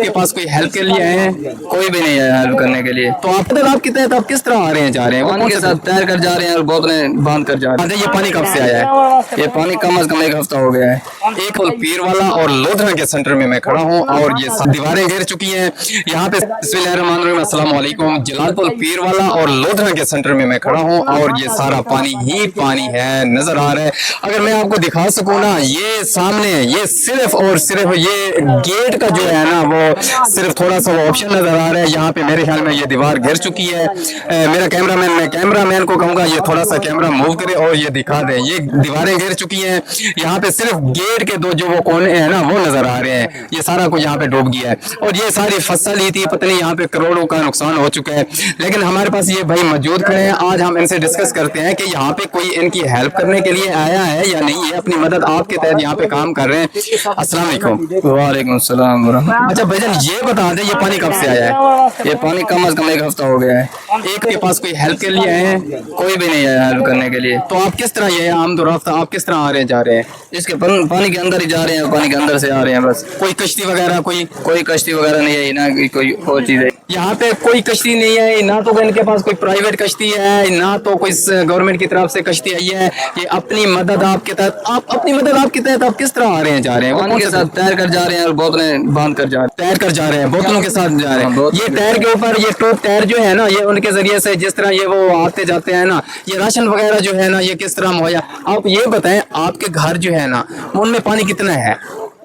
کے پاس کوئی ہیلپ کے لیے آئے ہیں؟ کوئی بھی نہیں ہے ہیلپ کرنے کے لیے. تو آپ کے تحت آپ کس طرح آ رہے ہیں جا رہے ہیں؟ پانی کے ساتھ تیر کر جا رہے ہیں اور بوتلیں باندھ کر جا رہے یہ پانی کب سے آیا ہے؟ ہیں. یہ پانی کم از کم ایک ہفتہ ہو گیا ہے. ایک پیر والا اور لودھرا کے سینٹر میں میں کھڑا ہوں اور یہ دیواریں گھیر چکی ہیں یہاں پہ. بسم اللہ الرحمن الرحیم. السلام علیکم. جلال پور پیر والا اور لودھرا کے سینٹر میں میں کھڑا ہوں اور یہ سارا پانی ہی پانی ہے نظر آ رہا ہے. اگر میں آپ کو دکھا سکوں نا، یہ سامنے یہ صرف اور صرف یہ گیٹ کا جو ہے نا وہ صرف تھوڑا سا وہ آپشن نظر آ رہا ہے. یہاں پہ میرے خیال میں یہ دیوار گر چکی ہے. میرا کیمرہ مین کو کہوں گا یہ تھوڑا سا کیمرہ موو کرے اور یہ دکھا دے. یہ دیواریں گر چکی ہیں. یہاں پہ صرف گیٹ کے دو جو وہ کونے ہیں نا وہ نظر آ رہے ہیں. یہ سارا کچھ یہاں پہ ڈوب گیا ہے اور یہ ساری فصل ہی تھی. پتہ نہیں یہاں پہ کروڑوں کا نقصان ہو چکا ہے. لیکن ہمارے پاس یہ بھائی موجود کھڑے ہیں. آج ہم ان سے ڈسکس کرتے ہیں کہ یہاں پہ کوئی ان کی ہیلپ کرنے کے لیے آیا ہے یا نہیں. یہ اپنی مدد آپ کے تحت یہاں پہ کام کر رہے ہیں. السلام علیکم. وعلیکم السلام ورحمۃ. اچھا بھائی جان یہ بتا دیں یہ پانی کب سے آیا ہے؟ یہ پانی کم از کم ایک ہفتہ ہو گیا ہے. ایک کے پاس کوئی ہیلپ کے لیے آئے ہیں؟ کوئی بھی نہیں ہے ہیلپ کرنے کے لیے. تو آپ کس طرح یہ آمد و رفت آپ کس طرح آ رہے ہیں جا رہے ہیں؟ اس کے پانی کے اندر ہی جا رہے ہیں، پانی کے اندر سے آ رہے ہیں. بس کوئی کشتی وغیرہ کوئی کشتی وغیرہ نہیں ہے، نہ کوئی اور چیز ہے. یہاں پہ کوئی کشتی نہیں ہے، نہ تو ان کے پاس کوئی پرائیویٹ کشتی ہے، نہ تو کوئی گورنمنٹ کی طرف سے کشتی آئی ہے. یہ اپنی مدد آپ کے تحت آپ کس طرح آ رہے ہیں جا رہے ہیں؟ پانی کے ساتھ تیر کر جا رہے ہیں اور بوتلیں باندھ کر جا رہے ہیں. تیر کر جا رہے ہیں، بوتلوں کے ساتھ جا رہے ہیں. یہ ٹائر کے اوپر یہ ٹوپ ٹائر جو ہے نا یہ ان کے ذریعے سے جس طرح یہ وہ آتے جاتے ہیں نا، یہ راشن وغیرہ جو ہے نا یہ کس طرح مہیا. آپ یہ بتائیں آپ کے گھر جو ہے نا ان میں پانی کتنا ہے؟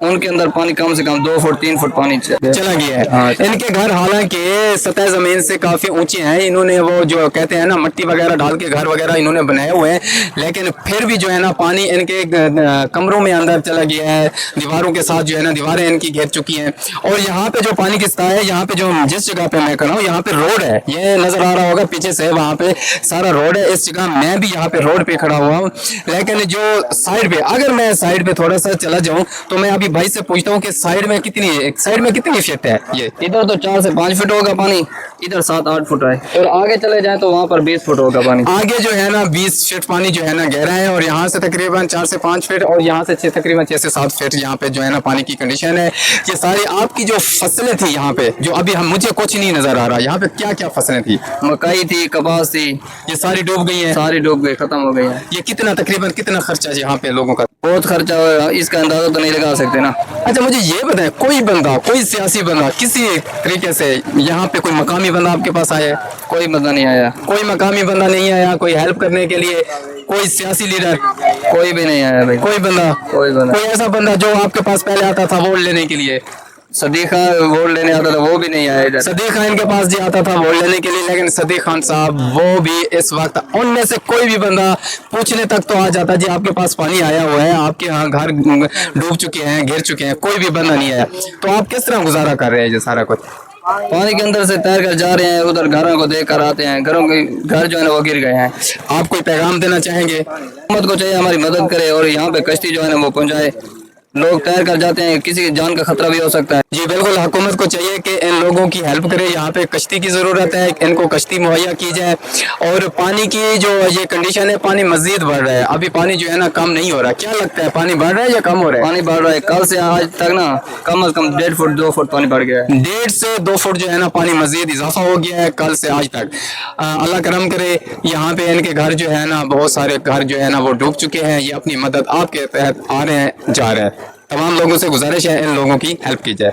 ان کے اندر پانی کم سے کم 2 فٹ 3 فٹ پانی چلا گیا ہے. ان کے گھر حالانکہ سطح زمین سے کافی اونچے ہیں. انہوں نے وہ جو کہتے ہیں نا مٹی وغیرہ ڈال کے گھر وغیرہ انہوں نے بنائے ہوئے ہیں، لیکن پھر بھی جو ہے نا پانی ان کے کمروں میں اندر چلا گیا ہے. دیواروں کے ساتھ جو ہے نا دیواریں ان کی گھیر چکی ہیں. اور یہاں پہ جو پانی کی سطح ہے، یہاں پہ جو جس جگہ پہ میں کھڑا ہوں یہاں پہ روڈ ہے، یہ نظر آ رہا ہوگا پیچھے سے وہاں پہ سارا روڈ ہے. اس جگہ میں بھی یہاں پہ روڈ پہ کھڑا ہوا ہوں، لیکن جو سائڈ پہ اگر میں سائڈ پہ تھوڑا سا چلا جاؤں تو میں ابھی بھائی سے پوچھتا ہوں کہ سائڈ میں کتنی فٹ ہے؟ یہ ادھر تو 4 سے 5 فٹ ہوگا پانی، ادھر 7-8 فٹ ہے، اور آگے چلے جائیں تو وہاں پر 20 فٹ ہوگا پانی. آگے جو ہے نا 20 فٹ پانی جو ہے نا گہرا ہے، اور یہاں سے تقریباً 4 سے 5 فٹ اور یہاں سے تقریباً 6 سے 7 فٹ یہاں پہ جو ہے نا پانی کی کنڈیشن ہے. یہ ساری آپ کی جو فصلیں تھی یہاں پہ جو ابھی مجھے کچھ نہیں نظر آ رہا، یہاں پہ کیا کیا فصلیں تھی؟ مکئی تھی، کپاس تھی، یہ ساری ڈوب گئی ہیں. ساری ڈوب گئی، ختم ہو گئی ہیں. یہ تقریباً کتنا خرچہ ہے یہاں پہ لوگوں کا؟ بہت خرچہ ہوا، اس کا اندازہ تو نہیں لگا سکتے نا. اچھا مجھے یہ بتائیں کوئی سیاسی بندہ کسی طریقے سے یہاں پہ کوئی مقامی بندہ آپ کے پاس آیا ہے؟ کوئی بندہ نہیں آیا. کوئی مقامی بندہ نہیں آیا کوئی ہیلپ کرنے کے لیے؟ کوئی سیاسی لیڈر؟ کوئی بھی نہیں آیا بھائی. کوئی ایسا بندہ جو آپ کے پاس پہلے آتا تھا ووٹ لینے کے لیے؟ صدیقہ ووٹ لینے آتا تھا، وہ بھی نہیں آیا ادھر. صدیق خان کے پاس جی آتا تھا ووٹ لینے کے لیے، لیکن صدیق خان صاحب وہ بھی اس وقت ان میں سے کوئی بھی بندہ پوچھنے تک تو آ جاتا جی آپ کے پاس پانی آیا ہوا ہے، آپ کے ہاں گھر ڈوب چکے ہیں، گر چکے ہیں، کوئی بھی بندہ نہیں آیا. تو آپ کس طرح گزارا کر رہے ہیں یہ سارا کچھ؟ پانی کے اندر سے تیر کر جا رہے ہیں، ادھر گھروں کو دیکھ کر آتے ہیں، گھروں کے گھر جو ہے نا وہ گر گئے ہیں. آپ کوئی پیغام دینا چاہیں گے؟ حکومت کو چاہیے ہماری مدد کرے اور یہاں پہ کشتی جو ہے نا وہ پہنچائے. لوگ تیر کر جاتے ہیں، کسی کی جان کا خطرہ بھی ہو سکتا ہے. جی بالکل، حکومت کو چاہیے کہ ان لوگوں کی ہیلپ کرے. یہاں پہ کشتی کی ضرورت ہے، ان کو کشتی مہیا کی جائے. اور پانی کی جو یہ کنڈیشن ہے پانی مزید بڑھ رہا ہے، ابھی پانی جو ہے نا کم نہیں ہو رہا. کیا لگتا ہے پانی بڑھ رہا ہے یا کم ہو رہا ہے؟ پانی بڑھ رہا ہے، کل سے آج تک نا کم از کم 1.5 فٹ 2 فٹ پانی بڑھ گیا ہے. 1.5 سے 2 فٹ جو ہے نا پانی مزید اضافہ ہو گیا ہے کل سے آج تک. اللہ کرم کرے. یہاں پہ ان کے گھر جو ہے نا بہت سارے گھر جو ہے نا وہ ڈوب چکے ہیں. یہ اپنی مدد آپ کے تحت آ رہے ہیں جا رہے ہیں. تمام لوگوں سے گزارش ہے ان لوگوں کی ہیلپ کی جائے.